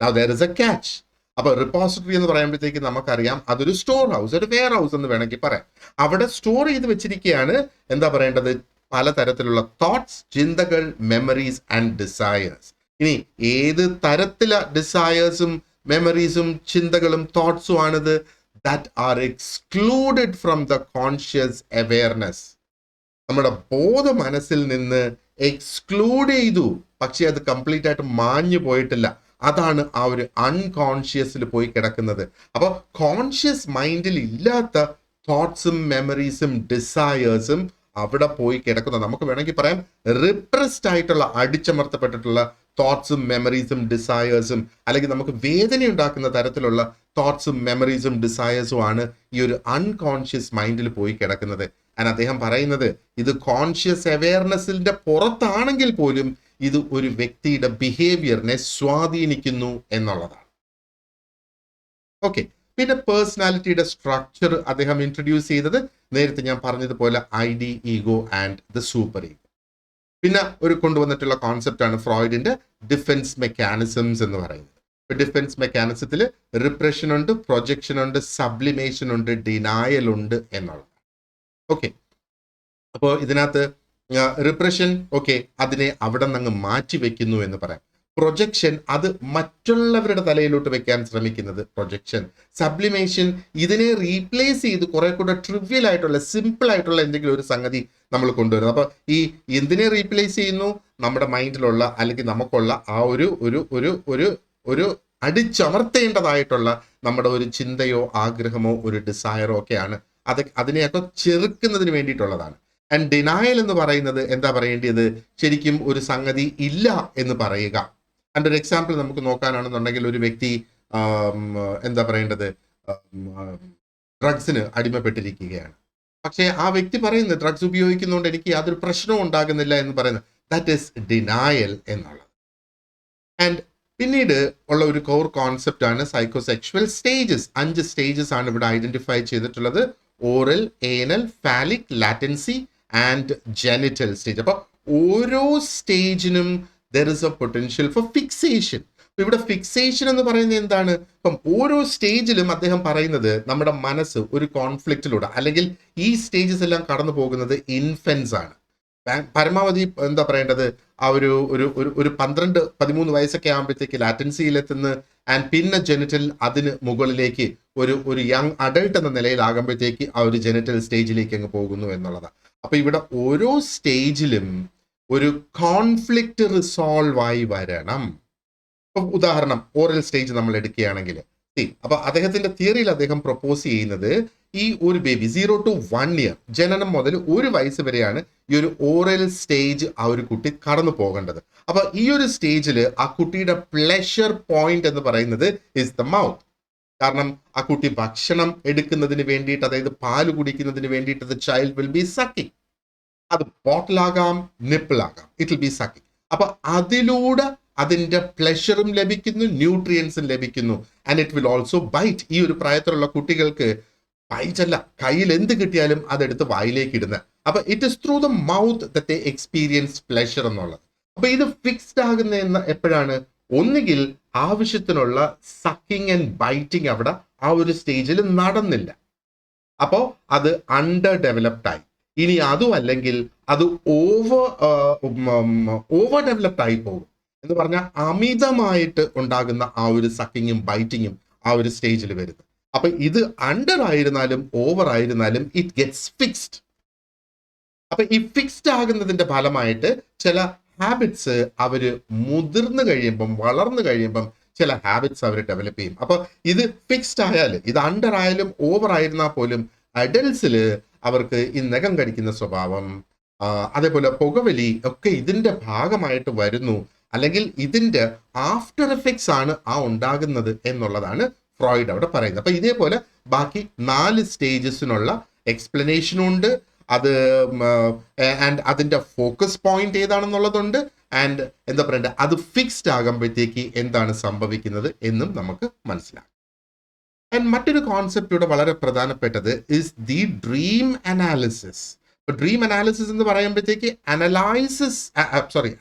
Now there is a catch. അപ്പൊ റിപ്പോസിറ്ററി എന്ന് പറയുമ്പോഴത്തേക്ക് നമുക്കറിയാം അതൊരു സ്റ്റോർ ഹൗസ്, ഒരു വെയർ ഹൗസ് എന്ന് വേണമെങ്കിൽ പറയാം. അവിടെ സ്റ്റോർ ചെയ്ത് വെച്ചിരിക്കുകയാണ് എന്താ പറയേണ്ടത്, പലതരത്തിലുള്ള തോട്ട്സ്, ചിന്തകൾ, മെമ്മറീസ് ആൻഡ് ഡിസയേഴ്സ്. ഇനി ഏത് തരത്തിലെ ഡിസയേഴ്സും മെമ്മറീസും ചിന്തകളും തോട്ട്സും ആണിത്? that are excluded from the conscious awareness. നമ്മുടെ ബോധ മനസ്സിൽ നിന്ന് എക്സ്ക്ലൂഡ് ചെയ്തു, പക്ഷെ അത് കംപ്ലീറ്റ് ആയിട്ട് മാഞ്ഞു പോയിട്ടില്ല. അതാണ് ആ ഒരു അൺകോൺഷ്യസിൽ പോയി കിടക്കുന്നത്. അപ്പൊ കോൺഷ്യസ് മൈൻഡിൽ ഇല്ലാത്ത തോട്ട്സും മെമ്മറീസും ഡിസയേഴ്സും അവിടെ പോയി കിടക്കുന്നത്. നമുക്ക് വേണമെങ്കിൽ പറയാം റിപ്രസ്ഡ് ആയിട്ടുള്ള, അടിച്ചമർത്തപ്പെട്ടിട്ടുള്ള തോട്ട്സും മെമ്മറീസും ഡിസയേഴ്സും, അല്ലെങ്കിൽ നമുക്ക് വേദന ഉണ്ടാക്കുന്ന തരത്തിലുള്ള തോട്ട്സും മെമ്മറീസും ഡിസയേഴ്സും ആണ് ഈ ഒരു അൺകോൺഷ്യസ് മൈൻഡിൽ പോയി കിടക്കുന്നത്. ആൻഡ് അദ്ദേഹം പറയുന്നത് ഇത് കോൺഷ്യസ് അവയർനെസ്സിന്റെ പുറത്താണെങ്കിൽ പോലും ഇത് ഒരു വ്യക്തിയുടെ ബിഹേവിയറിനെ സ്വാധീനിക്കുന്നു എന്നുള്ളതാണ്. ഓക്കെ, പിന്നെ പേഴ്സണാലിറ്റിയുടെ സ്ട്രക്ചർ അദ്ദേഹം ഇൻട്രൊഡ്യൂസ് ചെയ്തത് നേരത്തെ ഞാൻ പറഞ്ഞതുപോലെ ID, ego and the super ego. പിന്നെ ഒരു കൊണ്ടുവന്നിട്ടുള്ള കോൺസെപ്റ്റ് ആണ് ഫ്രോയിഡിന്റെ ഡിഫൻസ് മെക്കാനിസംസ് എന്ന് പറയുന്നത്. ഡിഫൻസ് മെക്കാനിസത്തിൽ റിപ്രഷൻ ഉണ്ട്, പ്രൊജക്ഷൻ ഉണ്ട്, സബ്ലിമേഷൻ ഉണ്ട്, ഡിനായൽ ഉണ്ട് എന്നുള്ളത്. ഓക്കെ, അപ്പോൾ ഇതിനകത്ത് റിപ്രഷൻ ഓക്കെ അതിനെ അവിടെ നിന്ന് മാറ്റി വെക്കുന്നു എന്ന് പറയാം. പ്രൊജക്ഷൻ അത് മറ്റുള്ളവരുടെ തലയിലോട്ട് വെക്കാൻ ശ്രമിക്കുന്നത് പ്രൊജക്ഷൻ. സബ്ലിമേഷൻ ഇതിനെ റീപ്ലേസ് ചെയ്ത് കുറെ കൂടെ ട്രിവ്യൽ ആയിട്ടുള്ള, സിമ്പിൾ ആയിട്ടുള്ള എന്തെങ്കിലും ഒരു സംഗതി നമ്മൾ കൊണ്ടുവരുന്നത്. അപ്പൊ ഈ എന്തിനെ റീപ്ലേസ് ചെയ്യുന്നു? നമ്മുടെ മൈൻഡിലുള്ള അല്ലെങ്കിൽ നമുക്കുള്ള ആ ഒരു ഒരു ഒരു ഒരു ഒരു അടിച്ചമർത്തേണ്ടതായിട്ടുള്ള നമ്മുടെ ഒരു ചിന്തയോ ആഗ്രഹമോ ഒരു ഡിസയറോ ഒക്കെയാണ്. അതിനെയൊക്കെ ചെറുക്കുന്നതിന് വേണ്ടിയിട്ടുള്ളതാണ്. ആൻഡ് ഡിനായൽ എന്ന് പറയുന്നത് എന്താ പറയേണ്ടത്? ശരിക്കും ഒരു സംഗതി ഇല്ല എന്ന് പറയുക. അതിൻ്റെ ഒരു എക്സാമ്പിൾ നമുക്ക് നോക്കാനാണെന്നുണ്ടെങ്കിൽ ഒരു വ്യക്തി എന്താ പറയേണ്ടത്, ഡ്രഗ്സിന് അടിമപ്പെട്ടിരിക്കുകയാണ്. പക്ഷേ ആ വ്യക്തി പറയുന്നത് ഡ്രഗ്സ് ഉപയോഗിക്കുന്നതുകൊണ്ട് എനിക്ക് യാതൊരു പ്രശ്നവും ഉണ്ടാകുന്നില്ല എന്ന് പറയുന്നത്, ദാറ്റ് ഈസ് ഡിനായൽ എന്നുള്ളത്. ആൻഡ് പിന്നീട് ഉള്ള ഒരു കോർ കോൺസെപ്റ്റ് ആണ് സൈക്കോസെക്ഷുവൽ സ്റ്റേജസ്. 5 സ്റ്റേജസ് ആണ് ഇവിടെ ഐഡന്റിഫൈ ചെയ്തിട്ടുള്ളത്: oral, anal, phallic, latency and genital stage. അപ്പൊ ഓരോ സ്റ്റേജിനും there is a potential for fixation. ഇവിടെ ഫിക്സേഷൻ എന്ന് പറയുന്നത് എന്താണ്? ഇപ്പം ഓരോ സ്റ്റേജിലും അദ്ദേഹം പറയുന്നത് നമ്മുടെ മനസ്സ് ഒരു കോൺഫ്ലിക്റ്റിലൂടെ, അല്ലെങ്കിൽ ഈ സ്റ്റേജസ് എല്ലാം കടന്നു പോകുന്നത് ഇൻഫൻസ് ആണ്. പരമാവധി എന്താ പറയേണ്ടത്, ആ ഒരു ഒരു 12-13 വയസ്സൊക്കെ ആകുമ്പോഴത്തേക്ക് ലാറ്റൻസിയിലെത്തുന്ന, ആൻഡ് പിന്നെ ജെനിറ്റൽ അതിന് മുകളിലേക്ക് ഒരു യങ് അഡൾട്ട് എന്ന നിലയിലാകുമ്പോഴത്തേക്ക് ആ ഒരു ജെനിറ്റൽ സ്റ്റേജിലേക്ക് അങ്ങ് പോകുന്നു എന്നുള്ളതാണ്. അപ്പൊ ഇവിടെ ഓരോ സ്റ്റേജിലും ഒരു കോൺഫ്ലിക്റ്റ് റിസോൾവ് ആയി വരണം. ഇപ്പൊ ഉദാഹരണം ഓറൽ സ്റ്റേജ് നമ്മൾ എടുക്കുകയാണെങ്കിൽ അപ്പൊ അദ്ദേഹത്തിന്റെ തിയറിയിൽ അദ്ദേഹം പ്രൊപ്പോസ് ചെയ്യുന്നത് ഈ ഒരു ബേബി 0 to 1 year ജനനം മുതൽ 1 വയസ്സ് വരെയാണ് ഈ ഒരു ഓറൽ സ്റ്റേജ് ആ ഒരു കുട്ടി കടന്നു പോകേണ്ടത്. അപ്പൊ ഈ ഒരു സ്റ്റേജിൽ ആ കുട്ടിയുടെ പ്ലഷർ പോയിന്റ് എന്ന് പറയുന്നത് ഇസ് ദ മൗത്ത്. കാരണം ആ കുട്ടി ഭക്ഷണം എടുക്കുന്നതിന് വേണ്ടിയിട്ട്, അതായത് പാല് കുടിക്കുന്നതിന് വേണ്ടിയിട്ട് the child will be sucking. അത് ബോട്ടിലാകാം, നിപ്പിളാകാം, ഇറ്റ് വിൽ ബി സക്കിങ്. അപ്പൊ അതിലൂടെ അതിന്റെ പ്ലഷറും ലഭിക്കുന്നു, ന്യൂട്രിയൻസും ലഭിക്കുന്നു. And it will also bite. ഈ ഒരു പ്രായത്തിലുള്ള കുട്ടികൾക്ക് ബൈറ്റല്ല, കയ്യിൽ എന്ത് കിട്ടിയാലും അതെടുത്ത് വായിലേക്ക് ഇടുന്നത്. അപ്പൊ it is through the mouth that they experience pleasure എന്നുള്ളത്. അപ്പൊ ഇത് ഫിക്സ്ഡ് ആകുന്ന എപ്പോഴാണ്? ഒന്നുകിൽ ആവശ്യത്തിനുള്ള സക്കിങ് ആൻഡ് ബൈറ്റിങ് അവിടെ ആ ഒരു സ്റ്റേജിൽ നടന്നില്ല, അപ്പോ അത് അണ്ടർ ഡെവലപ്ഡ് ആയി. ഇനി അതും അല്ലെങ്കിൽ അത് ഓവർ ഡെവലപ്ഡ് ആയി പോകും എന്ന് പറഞ്ഞാൽ അമിതമായിട്ട് ഉണ്ടാകുന്ന ആ ഒരു സക്കിങ്ങും ബൈറ്റിങ്ങും ആ ഒരു സ്റ്റേജിൽ വരുന്നത്. അപ്പൊ ഇത് അണ്ടർ ആയിരുന്നാലും ഓവർ ആയിരുന്നാലും ഇറ്റ് ഗെറ്റ്സ് ഫിക്സ്ഡ്. അപ്പൊ ഈ ഫിക്സ്ഡ് ആകുന്നതിന്റെ ഫലമായിട്ട് ചില ഹാബിറ്റ്സ് അവര് മുതിർന്നു കഴിയുമ്പം, വളർന്നു കഴിയുമ്പം ചില ഹാബിറ്റ്സ് അവർ ഡെവലപ്പ് ചെയ്യും. അപ്പൊ ഇത് ഫിക്സ്ഡ് ആയാൽ, ഇത് അണ്ടർ ആയാലും ഓവർ ആയിരുന്നാൽ പോലും അഡൽസിൽ അവർക്ക് ഈ നഖം കടിക്കുന്ന സ്വഭാവം, അതേപോലെ പുകവലി ഒക്കെ ഇതിന്റെ ഭാഗമായിട്ട് വരുന്നു, അല്ലെങ്കിൽ ഇതിന്റെ ആഫ്റ്റർ എഫക്ട്സ് ആണ് ആ ഉണ്ടാകുന്നത് എന്നുള്ളതാണ് ഫ്രോയിഡ് അവിടെ പറയുന്നത്. അപ്പൊ ഇതേപോലെ ബാക്കി 4 സ്റ്റേജസിനുള്ള എക്സ്പ്ലനേഷനും ഉണ്ട്. അത് ആൻഡ് അതിന്റെ ഫോക്കസ് പോയിന്റ് ഏതാണെന്നുള്ളതുണ്ട്. ആൻഡ് എന്താ പറയണ്ടേ, അത് ഫിക്സ്ഡ് ആകുമ്പോഴത്തേക്ക് എന്താണ് സംഭവിക്കുന്നത് എന്നും നമുക്ക് മനസ്സിലാക്കാം. ആൻഡ് മറ്റൊരു കോൺസെപ്റ്റ് ഇവിടെ വളരെ പ്രധാനപ്പെട്ടത് is the dream analysis. Dream analysis എന്ന് പറയുമ്പോഴത്തേക്ക്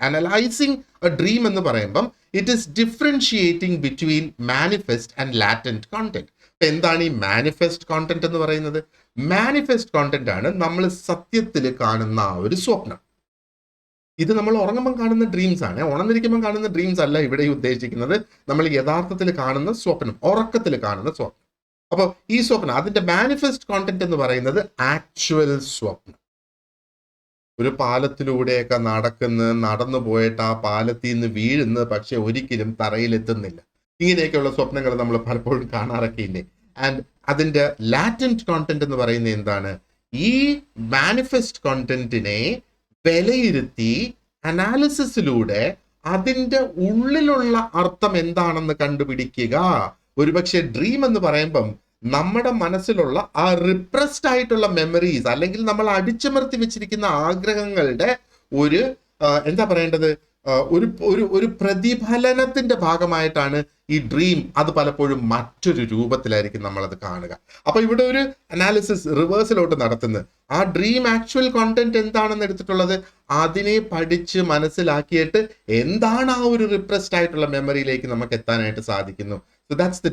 അനലൈസിങ് എ ഡ്രീം എന്ന് പറയുമ്പം it is differentiating between manifest and latent content. എന്താണ് ഈ മാനിഫെസ്റ്റ് കോണ്ടന്റ് എന്ന് പറയുന്നത്? മാനിഫെസ്റ്റ് കോണ്ടന്റ് ആണ് നമ്മൾ സത്യത്തിൽ കാണുന്ന ആ ഒരു സ്വപ്നം. ഇത് നമ്മൾ ഉറങ്ങുമ്പം കാണുന്ന ഡ്രീംസ് ആണ്. ഉണർന്നിരിക്കുമ്പം കാണുന്ന ഡ്രീംസ് അല്ല ഇവിടെ ഉദ്ദേശിക്കുന്നത്. നമ്മൾ യഥാർത്ഥത്തിൽ കാണുന്ന സ്വപ്നം, ഉറക്കത്തിൽ കാണുന്ന സ്വപ്നം. അപ്പോൾ ഈ സ്വപ്നം, അതിന്റെ മാനിഫെസ്റ്റ് കോണ്ടന്റ് എന്ന് പറയുന്നത് ആക്ച്വൽ സ്വപ്നം. ഒരു പാലത്തിലൂടെയൊക്കെ നടന്നു പോയിട്ട് ആ പാലത്തിൽ നിന്ന് വീഴുന്നത് പക്ഷെ ഒരിക്കലും തറയിലെത്തുന്നില്ല. ഇങ്ങനെയൊക്കെയുള്ള സ്വപ്നങ്ങൾ നമ്മൾ പലപ്പോഴും കാണാറൊക്കെ ഇല്ലേ. ആൻഡ് അതിന്റെ ലാറ്റന്റ് കോണ്ടന്റ് എന്ന് പറയുന്നത് എന്താണ്? ഈ മാനിഫെസ്റ്റ് കോണ്ടന്റിനെ വിലയിരുത്തി അനാലിസിസിലൂടെ അതിന്റെ ഉള്ളിലുള്ള അർത്ഥം എന്താണെന്ന് കണ്ടുപിടിക്കുക. ഒരുപക്ഷെ ഡ്രീം എന്ന് പറയുമ്പം നമ്മുടെ മനസ്സിലുള്ള ആ റിപ്രസ്ഡ് ആയിട്ടുള്ള മെമ്മറീസ്, അല്ലെങ്കിൽ നമ്മൾ അടിച്ചമർത്തി വെച്ചിരിക്കുന്ന ആഗ്രഹങ്ങളുടെ ഒരു എന്താ പറയേണ്ടത്, ഒരു പ്രതിഫലനത്തിന്റെ ഭാഗമായിട്ടാണ് ഈ ഡ്രീം. അത് പലപ്പോഴും മറ്റൊരു രൂപത്തിലായിരിക്കും നമ്മളത് കാണുക. അപ്പൊ ഇവിടെ ഒരു അനാലിസിസ് റിവേഴ്സിലോട്ട് നടത്തുന്നത്, ആ ഡ്രീം ആക്ച്വൽ കോണ്ടന്റ് എന്താണെന്ന് എടുത്തിട്ടുള്ളത് അതിനെ പഠിച്ച് മനസ്സിലാക്കിയിട്ട് എന്താണ് ആ ഒരു റിപ്രസ്ഡ് ആയിട്ടുള്ള മെമ്മറിയിലേക്ക് നമുക്ക് എത്താനായിട്ട് സാധിക്കുന്നു. So that's the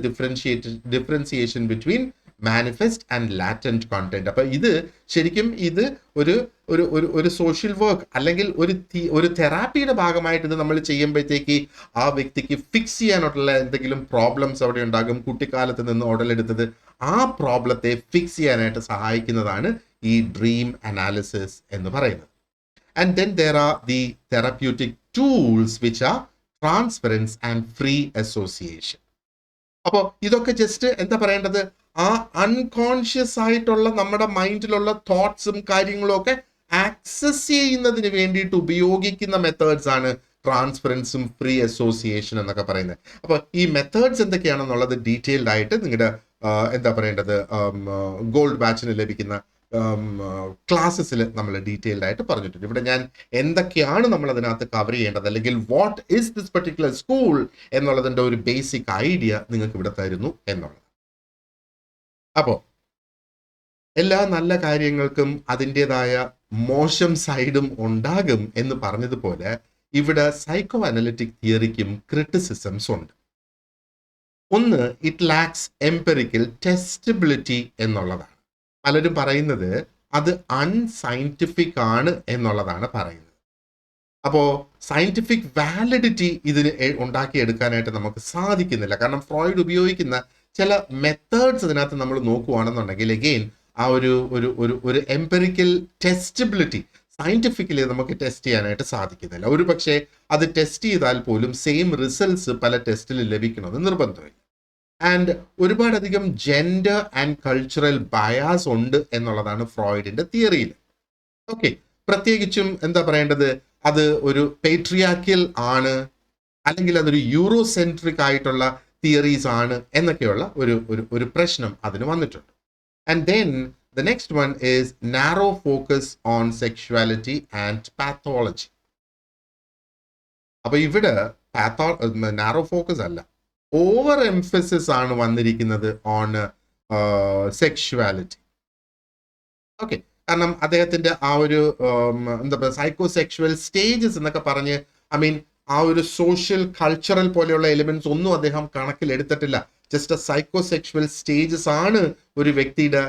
differentiation between manifest and latent content. അപ്പൊ ഇത് ശരിക്കും ഇത് ഒരു സോഷ്യൽ വർക്ക് അല്ലെങ്കിൽ ഒരു തെറാപ്പിയുടെ ഭാഗമായിട്ട് ഇത് നമ്മൾ ചെയ്യുമ്പോഴത്തേക്ക് ആ വ്യക്തിക്ക് ഫിക്സ് ചെയ്യാനുള്ള എന്തെങ്കിലും പ്രോബ്ലംസ് അവിടെ ഉണ്ടാകും. കുട്ടിക്കാലത്ത് നിന്ന് ഉടലെടുത്തത് ആ പ്രോബ്ലത്തെ ഫിക്സ് ചെയ്യാനായിട്ട് സഹായിക്കുന്നതാണ് ഈ ഡ്രീം അനാലിസിസ് എന്ന് പറയുന്നത്. And then there are the therapeutic tools which are transference and free association. അപ്പോൾ ഇതൊക്കെ ജസ്റ്റ് എന്താ പറയേണ്ടത്, ആ അൺകോൺഷ്യസ് ആയിട്ടുള്ള നമ്മുടെ മൈൻഡിലുള്ള തോട്ട്സും കാര്യങ്ങളും ഒക്കെ ആക്സസ് ചെയ്യുന്നതിന് വേണ്ടിയിട്ട് ഉപയോഗിക്കുന്ന മെത്തേഡ്സ് ആണ് ട്രാൻസ്ഫറൻസും ഫ്രീ അസോസിയേഷൻ എന്നൊക്കെ പറയുന്നത്. അപ്പോൾ ഈ മെത്തേഡ്സ് എന്തൊക്കെയാണെന്നുള്ളത് ഡീറ്റെയിൽഡ് ആയിട്ട് നിങ്ങളുടെ എന്താ പറയേണ്ടത് ഗോൾഡ് ബാച്ചിന് ലഭിക്കുന്ന ക്ലാസ്സസിൽ നമ്മൾ ഡീറ്റെയിൽഡ് ആയിട്ട് പറഞ്ഞിട്ടുണ്ട്. ഇവിടെ ഞാൻ എന്തൊക്കെയാണ് നമ്മൾ അതിനകത്ത് കവർ ചെയ്യേണ്ടത്, അല്ലെങ്കിൽ what is this particular school എന്നുള്ളതിൻ്റെ ഒരു ബേസിക് ഐഡിയ നിങ്ങൾക്ക് ഇവിടെ തരുന്നു എന്നുള്ളത്. അപ്പോൾ എല്ലാ നല്ല കാര്യങ്ങൾക്കും അതിൻ്റെതായ മോശം സൈഡും ഉണ്ടാകും എന്ന് പറഞ്ഞതുപോലെ ഇവിടെ സൈക്കോ അനലിറ്റിക് തിയറിക്കും ക്രിറ്റിസിസംസ് ഉണ്ട്. ഒന്ന്, ഇറ്റ് ലാക്സ് എംപെറിക്കൽ ടെസ്റ്റബിലിറ്റി എന്നുള്ളതാണ്. പലരും പറയുന്നത് അത് അൺസയന്റിഫിക് ആണ് എന്നുള്ളതാണ് പറയുന്നത്. അപ്പോൾ സയന്റിഫിക് വാലിഡിറ്റി ഇതിന് ഉണ്ടാക്കിയെടുക്കാനായിട്ട് നമുക്ക് സാധിക്കുന്നില്ല. കാരണം ഫ്രോയിഡ് ഉപയോഗിക്കുന്ന ചില മെത്തേഡ്സ് ഇതിനകത്ത് നമ്മൾ നോക്കുകയാണെന്നുണ്ടെങ്കിൽ അഗെയിൻ ആ ഒരു എംപെറിക്കൽ ടെസ്റ്റബിലിറ്റി, സയന്റിഫിക്കലി നമുക്ക് ടെസ്റ്റ് ചെയ്യാനായിട്ട് സാധിക്കുന്നില്ല. ഒരു പക്ഷേ അത് ടെസ്റ്റ് ചെയ്താൽ പോലും സെയിം റിസൾട്ട്സ് പല ടെസ്റ്റിൽ ലഭിക്കണമെന്ന് നിർബന്ധമില്ല. ആൻഡ് ഒരുപാടധികം ജെൻഡർ ആൻഡ് കൾച്ചറൽ ബയാസ് ഉണ്ട് എന്നുള്ളതാണ് ഫ്രോയിഡിന്റെ തിയറിയിൽ. ഓക്കെ, പ്രത്യേകിച്ചും എന്താ പറയേണ്ടത്, അത് ഒരു പേട്രിയാക്കിയൽ ആണ്, അല്ലെങ്കിൽ അതൊരു യൂറോസെൻട്രിക് ആയിട്ടുള്ള തിയറീസ് ആണ് എന്നൊക്കെയുള്ള ഒരു പ്രശ്നം അതിന് വന്നിട്ടുണ്ട്. And then the next one is narrow focus on sexuality and pathology. അപ്പൊ ഇവിടെ നാരോ ഫോക്കസ് അല്ല, ഓവർ എംഫസിസ് ആണ് വന്നിരിക്കുന്നത് ഓൺ സെക്ഷുവാലിറ്റി. ഓക്കെ, കാരണം അദ്ദേഹത്തിന്റെ ആ ഒരു എന്താ പറയുക സൈക്കോസെക്ഷുവൽ സ്റ്റേജസ് എന്നൊക്കെ പറഞ്ഞ് ആ ഒരു സോഷ്യൽ കൾച്ചറൽ പോലെയുള്ള എലിമെന്റ്സ് ഒന്നും അദ്ദേഹം കണക്കിലെടുത്തിട്ടില്ല. ജസ്റ്റ് സൈക്കോസെക്ഷുവൽ സ്റ്റേജസ് ആണ് ഒരു വ്യക്തിയുടെ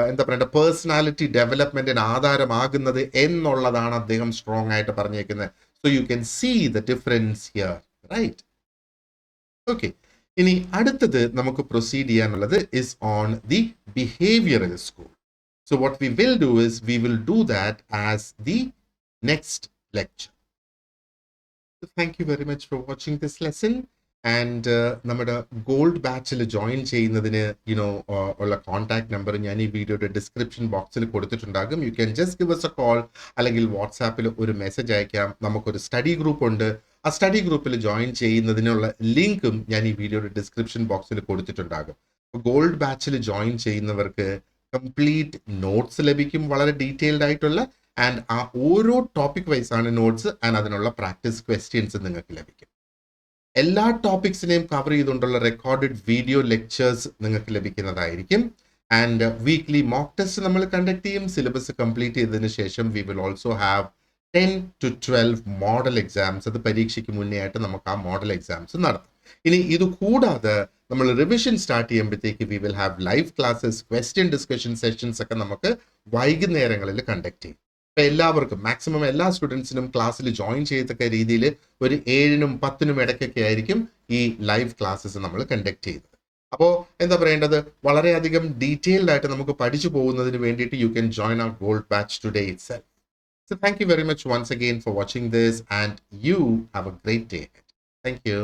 എന്താ പറയുക പേഴ്സണാലിറ്റി ഡെവലപ്മെന്റിന് ആധാരമാകുന്നത് എന്നുള്ളതാണ് അദ്ദേഹം സ്ട്രോങ് ആയിട്ട് പറഞ്ഞേക്കുന്നത്. So you can see the difference here, right? Okay, ഇനി അടുത്തത് നമുക്ക് പ്രൊസീഡ് ചെയ്യാനുള്ളത് is on the behavioural school. So what we will do is we will do that as the next lecture. So thank you very much for watching this lesson. And നമ്മുടെ gold ബാച്ചിൽ join ചെയ്യുന്നതിന് ഉള്ള contact number ഞാൻ ഈ വീഡിയോയുടെ description ബോക്സിൽ കൊടുത്തിട്ടുണ്ടാകും. You can just give us a call, അല്ലെങ്കിൽ വാട്സാപ്പിൽ ഒരു മെസ്സേജ് അയക്കാം. നമുക്കൊരു സ്റ്റഡി ഗ്രൂപ്പ് ഉണ്ട്. ആ സ്റ്റഡി ഗ്രൂപ്പിൽ ജോയിൻ ചെയ്യുന്നതിനുള്ള ലിങ്കും ഞാൻ ഈ വീഡിയോയുടെ ഡിസ്ക്രിപ്ഷൻ ബോക്സിൽ കൊടുത്തിട്ടുണ്ടാകും. ഗോൾഡ് ബാച്ചിൽ ജോയിൻ ചെയ്യുന്നവർക്ക് കംപ്ലീറ്റ് നോട്ട്സ് ലഭിക്കും, വളരെ ഡീറ്റെയിൽഡ് ആയിട്ടുള്ള. ആൻഡ് ആ ഓരോ ടോപ്പിക് വൈസ് ആണ് നോട്ട്സ്, ആൻഡ് അതിനുള്ള പ്രാക്ടീസ് ക്വസ്റ്റ്യൻസ് നിങ്ങൾക്ക് ലഭിക്കും. എല്ലാ ടോപ്പിക്സിനെയും കവർ ചെയ്തുകൊണ്ടുള്ള റെക്കോർഡഡ് വീഡിയോ ലെക്ചേഴ്സ് നിങ്ങൾക്ക് ലഭിക്കുന്നതായിരിക്കും. ആൻഡ് വീക്ക്ലി മോക്ക് ടെസ്റ്റ് നമ്മൾ കണ്ടക്ട് ചെയ്യും. സിലബസ് കംപ്ലീറ്റ് ചെയ്തതിനു ശേഷം we will also have 10 to 12 model exams. അത് പരീക്ഷയ്ക്ക് മുന്നേ ആയിട്ട് നമുക്ക് ആ മോഡൽ എക്സാംസ് നടത്തും. ഇനി ഇത് കൂടാതെ നമ്മൾ റിവിഷൻ സ്റ്റാർട്ട് ചെയ്യുമ്പോഴത്തേക്ക് V will have live classes, question discussion sessions ഒക്കെ നമുക്ക് വൈകുന്നേരങ്ങളിൽ കണ്ടക്ട് ചെയ്യും. അപ്പൊ എല്ലാവർക്കും, മാക്സിമം എല്ലാ സ്റ്റുഡൻസിനും ക്ലാസ്സിൽ ജോയിൻ ചെയ്യത്തക്ക രീതിയിൽ ഒരു 7-നും 10-നും ഇടയ്ക്കൊക്കെ ആയിരിക്കും ഈ ലൈവ് ക്ലാസ്സസ് നമ്മൾ കണ്ടക്ട് ചെയ്യുന്നത്. അപ്പോൾ എന്താ പറയേണ്ടത്, വളരെയധികം ഡീറ്റെയിൽഡ് ആയിട്ട് നമുക്ക് പഠിച്ചു പോകുന്നതിന് വേണ്ടിയിട്ട് you can join our gold batch today itself. So thank you very much once again for watching this, and you have a great day ahead. Thank you.